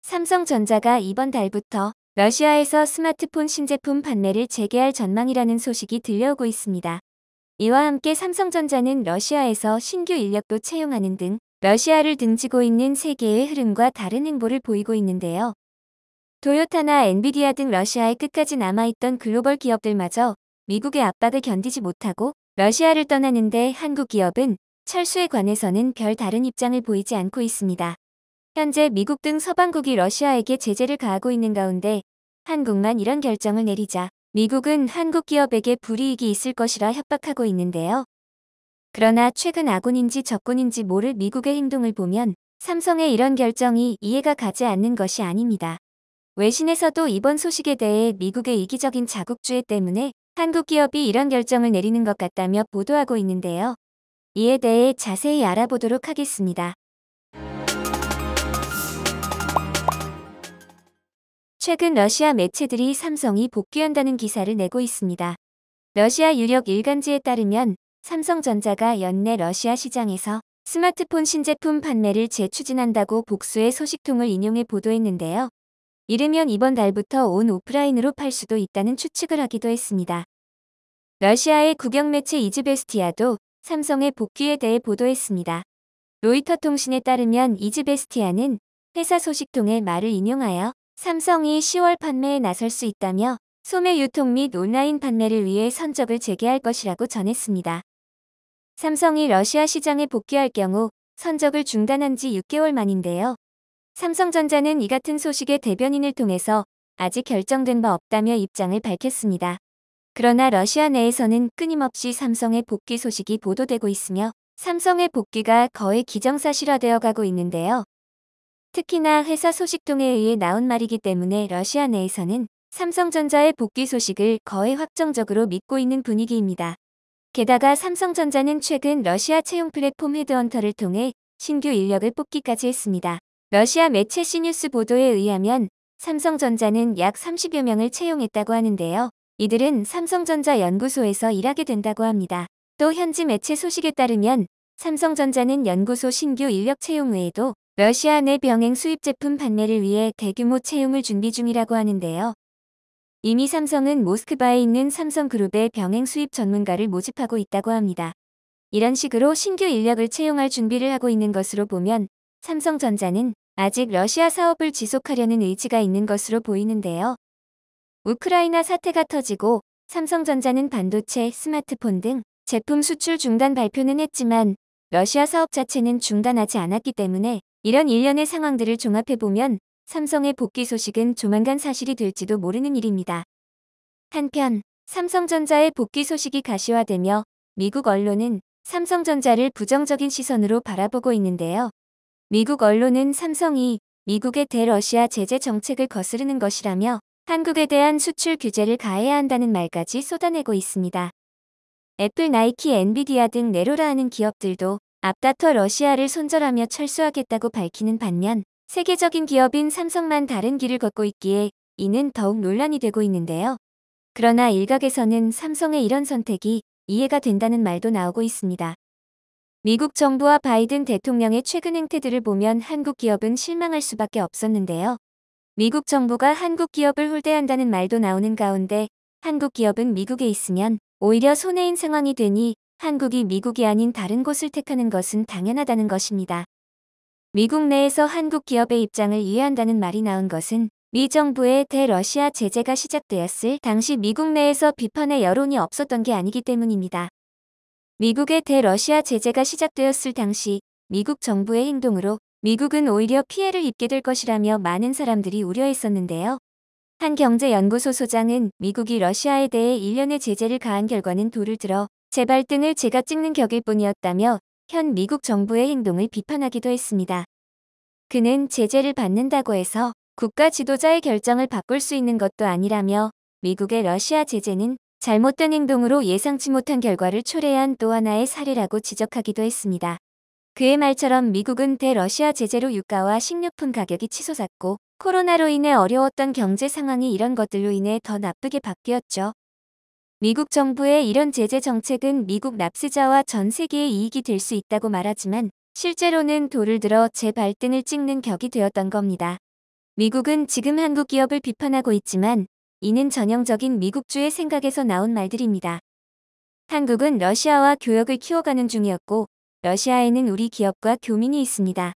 삼성전자가 이번 달부터 러시아에서 스마트폰 신제품 판매를 재개할 전망이라는 소식이 들려오고 있습니다. 이와 함께 삼성전자는 러시아에서 신규 인력도 채용하는 등 러시아를 등지고 있는 세계의 흐름과 다른 행보를 보이고 있는데요. 토요타나 엔비디아 등 러시아에 끝까지 남아있던 글로벌 기업들마저 미국의 압박을 견디지 못하고 러시아를 떠나는데 한국 기업은 철수에 관해서는 별 다른 입장을 보이지 않고 있습니다. 현재 미국 등 서방국이 러시아에게 제재를 가하고 있는 가운데 한국만 이런 결정을 내리자 미국은 한국 기업에게 불이익이 있을 것이라 협박하고 있는데요. 그러나 최근 아군인지 적군인지 모를 미국의 행동을 보면 삼성의 이런 결정이 이해가 가지 않는 것이 아닙니다. 외신에서도 이번 소식에 대해 미국의 이기적인 자국주의 때문에 한국 기업이 이런 결정을 내리는 것 같다며 보도하고 있는데요. 이에 대해 자세히 알아보도록 하겠습니다. 최근 러시아 매체들이 삼성이 복귀한다는 기사를 내고 있습니다. 러시아 유력 일간지에 따르면 삼성전자가 연내 러시아 시장에서 스마트폰 신제품 판매를 재추진한다고 복수의 소식통을 인용해 보도했는데요. 이르면 이번 달부터 온 오프라인으로 팔 수도 있다는 추측을 하기도 했습니다. 러시아의 국영 매체 이즈베스티아도 삼성의 복귀에 대해 보도했습니다. 로이터 통신에 따르면 이즈베스티아는 회사 소식통의 말을 인용하여 삼성이 10월 판매에 나설 수 있다며 소매 유통 및 온라인 판매를 위해 선적을 재개할 것이라고 전했습니다. 삼성이 러시아 시장에 복귀할 경우 선적을 중단한 지 6개월 만인데요. 삼성전자는 이 같은 소식의 대변인을 통해서 아직 결정된 바 없다며 입장을 밝혔습니다. 그러나 러시아 내에서는 끊임없이 삼성의 복귀 소식이 보도되고 있으며 삼성의 복귀가 거의 기정사실화되어 가고 있는데요. 특히나 회사 소식통에 의해 나온 말이기 때문에 러시아 내에서는 삼성전자의 복귀 소식을 거의 확정적으로 믿고 있는 분위기입니다. 게다가 삼성전자는 최근 러시아 채용 플랫폼 헤드헌터를 통해 신규 인력을 뽑기까지 했습니다. 러시아 매체 C뉴스 보도에 의하면 삼성전자는 약 30여 명을 채용했다고 하는데요. 이들은 삼성전자 연구소에서 일하게 된다고 합니다. 또 현지 매체 소식에 따르면 삼성전자는 연구소 신규 인력 채용 외에도 러시아 내 병행 수입 제품 판매를 위해 대규모 채용을 준비 중이라고 하는데요. 이미 삼성은 모스크바에 있는 삼성그룹의 병행 수입 전문가를 모집하고 있다고 합니다. 이런 식으로 신규 인력을 채용할 준비를 하고 있는 것으로 보면 삼성전자는 아직 러시아 사업을 지속하려는 의지가 있는 것으로 보이는데요. 우크라이나 사태가 터지고 삼성전자는 반도체, 스마트폰 등 제품 수출 중단 발표는 했지만 러시아 사업 자체는 중단하지 않았기 때문에 이런 일련의 상황들을 종합해보면 삼성의 복귀 소식은 조만간 사실이 될지도 모르는 일입니다. 한편 삼성전자의 복귀 소식이 가시화되며 미국 언론은 삼성전자를 부정적인 시선으로 바라보고 있는데요. 미국 언론은 삼성이 미국의 대러시아 제재 정책을 거스르는 것이라며 한국에 대한 수출 규제를 가해야 한다는 말까지 쏟아내고 있습니다. 애플, 나이키, 엔비디아 등 내로라 하는 기업들도 앞다퉈 러시아를 손절하며 철수하겠다고 밝히는 반면 세계적인 기업인 삼성만 다른 길을 걷고 있기에 이는 더욱 논란이 되고 있는데요. 그러나 일각에서는 삼성의 이런 선택이 이해가 된다는 말도 나오고 있습니다. 미국 정부와 바이든 대통령의 최근 행태들을 보면 한국 기업은 실망할 수밖에 없었는데요. 미국 정부가 한국 기업을 홀대한다는 말도 나오는 가운데 한국 기업은 미국에 있으면 오히려 손해인 상황이 되니 한국이 미국이 아닌 다른 곳을 택하는 것은 당연하다는 것입니다. 미국 내에서 한국 기업의 입장을 이해한다는 말이 나온 것은 미 정부의 대러시아 제재가 시작되었을 당시 미국 내에서 비판의 여론이 없었던 게 아니기 때문입니다. 미국의 대러시아 제재가 시작되었을 당시 미국 정부의 행동으로 미국은 오히려 피해를 입게 될 것이라며 많은 사람들이 우려했었는데요. 한 경제연구소 소장은 미국이 러시아에 대해 일련의 제재를 가한 결과는 돌을 들어 제 발등을 제가 찍는 격일 뿐이었다며 현 미국 정부의 행동을 비판하기도 했습니다. 그는 제재를 받는다고 해서 국가 지도자의 결정을 바꿀 수 있는 것도 아니라며 미국의 러시아 제재는 잘못된 행동으로 예상치 못한 결과를 초래한 또 하나의 사례라고 지적하기도 했습니다. 그의 말처럼 미국은 대러시아 제재로 유가와 식료품 가격이 치솟았고 코로나로 인해 어려웠던 경제 상황이 이런 것들로 인해 더 나쁘게 바뀌었죠. 미국 정부의 이런 제재 정책은 미국 납세자와 전 세계의 이익이 될 수 있다고 말하지만 실제로는 돌을 들어 제 발등을 찍는 격이 되었던 겁니다. 미국은 지금 한국 기업을 비판하고 있지만 이는 전형적인 미국주의 생각에서 나온 말들입니다. 한국은 러시아와 교역을 키워가는 중이었고 러시아에는 우리 기업과 교민이 있습니다.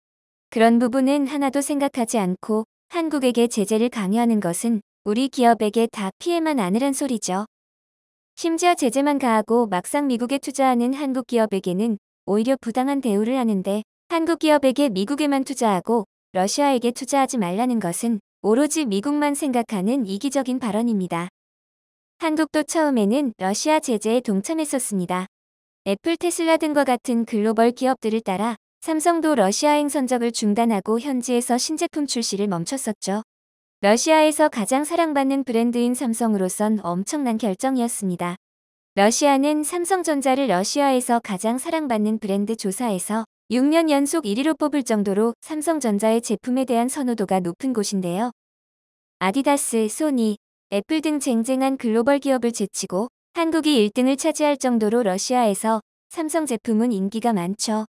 그런 부분은 하나도 생각하지 않고 한국에게 제재를 강요하는 것은 우리 기업에게 다 피해만 안으란 소리죠. 심지어 제재만 가하고 막상 미국에 투자하는 한국 기업에게는 오히려 부당한 대우를 하는데 한국 기업에게 미국에만 투자하고 러시아에게 투자하지 말라는 것은 오로지 미국만 생각하는 이기적인 발언입니다. 한국도 처음에는 러시아 제재에 동참했었습니다. 애플, 테슬라 등과 같은 글로벌 기업들을 따라 삼성도 러시아 행선적을 중단하고 현지에서 신제품 출시를 멈췄었죠. 러시아에서 가장 사랑받는 브랜드인 삼성으로선 엄청난 결정이었습니다. 러시아는 삼성전자를 러시아에서 가장 사랑받는 브랜드 조사에서 6년 연속 1위로 뽑을 정도로 삼성전자의 제품에 대한 선호도가 높은 곳인데요. 아디다스, 소니, 애플 등 쟁쟁한 글로벌 기업을 제치고 한국이 1등을 차지할 정도로 러시아에서 삼성 제품은 인기가 많죠.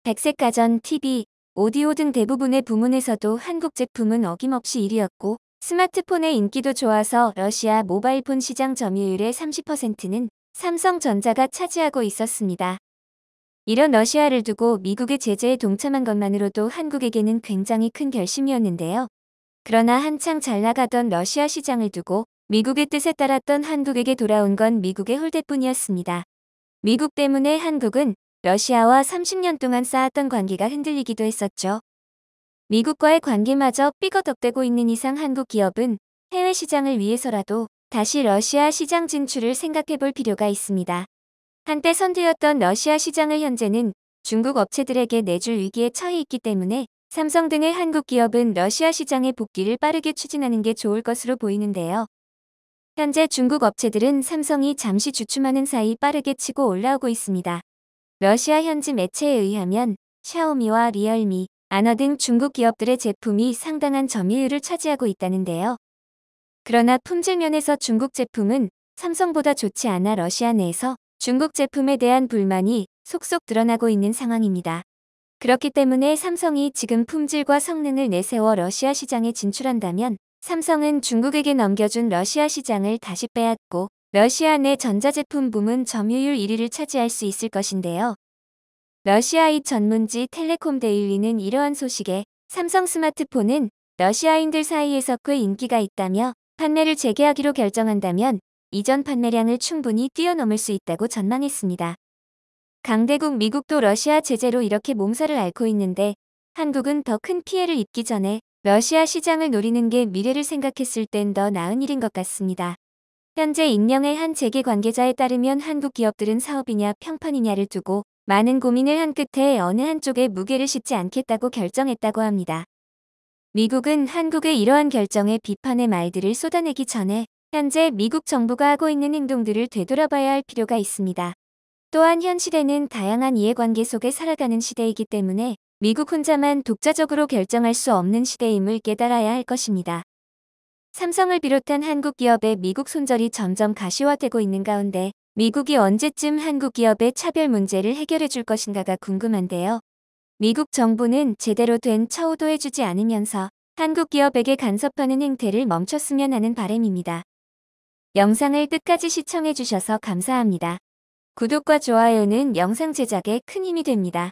백색 가전, TV, 오디오 등 대부분의 부문에서도 한국 제품은 어김없이 1위였고 스마트폰의 인기도 좋아서 러시아 모바일폰 시장 점유율의 30%는 삼성전자가 차지하고 있었습니다. 이런 러시아를 두고 미국의 제재에 동참한 것만으로도 한국에게는 굉장히 큰 결심이었는데요. 그러나 한창 잘 나가던 러시아 시장을 두고 미국의 뜻에 따랐던 한국에게 돌아온 건 미국의 홀대뿐이었습니다. 미국 때문에 한국은 러시아와 30년 동안 쌓았던 관계가 흔들리기도 했었죠. 미국과의 관계마저 삐거덕대고 있는 이상 한국 기업은 해외 시장을 위해서라도 다시 러시아 시장 진출을 생각해 볼 필요가 있습니다. 한때 선두였던 러시아 시장을 현재는 중국 업체들에게 내줄 위기에 처해 있기 때문에 삼성 등의 한국 기업은 러시아 시장의 복귀를 빠르게 추진하는 게 좋을 것으로 보이는데요. 현재 중국 업체들은 삼성이 잠시 주춤하는 사이 빠르게 치고 올라오고 있습니다. 러시아 현지 매체에 의하면 샤오미와 리얼미, 아너 등 중국 기업들의 제품이 상당한 점유율을 차지하고 있다는데요. 그러나 품질 면에서 중국 제품은 삼성보다 좋지 않아 러시아 내에서 중국 제품에 대한 불만이 속속 드러나고 있는 상황입니다. 그렇기 때문에 삼성이 지금 품질과 성능을 내세워 러시아 시장에 진출한다면 삼성은 중국에게 넘겨준 러시아 시장을 다시 빼앗고 러시아 내 전자제품 부문 점유율 1위를 차지할 수 있을 것인데요. 러시아의 전문지 텔레콤 데일리는 이러한 소식에 삼성 스마트폰은 러시아인들 사이에서 꽤 인기가 있다며 판매를 재개하기로 결정한다면 이전 판매량을 충분히 뛰어넘을 수 있다고 전망했습니다. 강대국 미국도 러시아 제재로 이렇게 몸살을 앓고 있는데 한국은 더 큰 피해를 입기 전에 러시아 시장을 노리는 게 미래를 생각했을 땐 더 나은 일인 것 같습니다. 현재 익명의 한 재계 관계자에 따르면 한국 기업들은 사업이냐 평판이냐를 두고 많은 고민을 한 끝에 어느 한쪽에 무게를 싣지 않겠다고 결정했다고 합니다. 미국은 한국의 이러한 결정에 비판의 말들을 쏟아내기 전에 현재 미국 정부가 하고 있는 행동들을 되돌아봐야 할 필요가 있습니다. 또한 현 시대는 다양한 이해관계 속에 살아가는 시대이기 때문에 미국 혼자만 독자적으로 결정할 수 없는 시대임을 깨달아야 할 것입니다. 삼성을 비롯한 한국 기업의 미국 손절이 점점 가시화되고 있는 가운데 미국이 언제쯤 한국 기업의 차별 문제를 해결해 줄 것인가가 궁금한데요. 미국 정부는 제대로 된 처우도 해주지 않으면서 한국 기업에게 간섭하는 행태를 멈췄으면 하는 바람입니다. 영상을 끝까지 시청해 주셔서 감사합니다. 구독과 좋아요는 영상 제작에 큰 힘이 됩니다.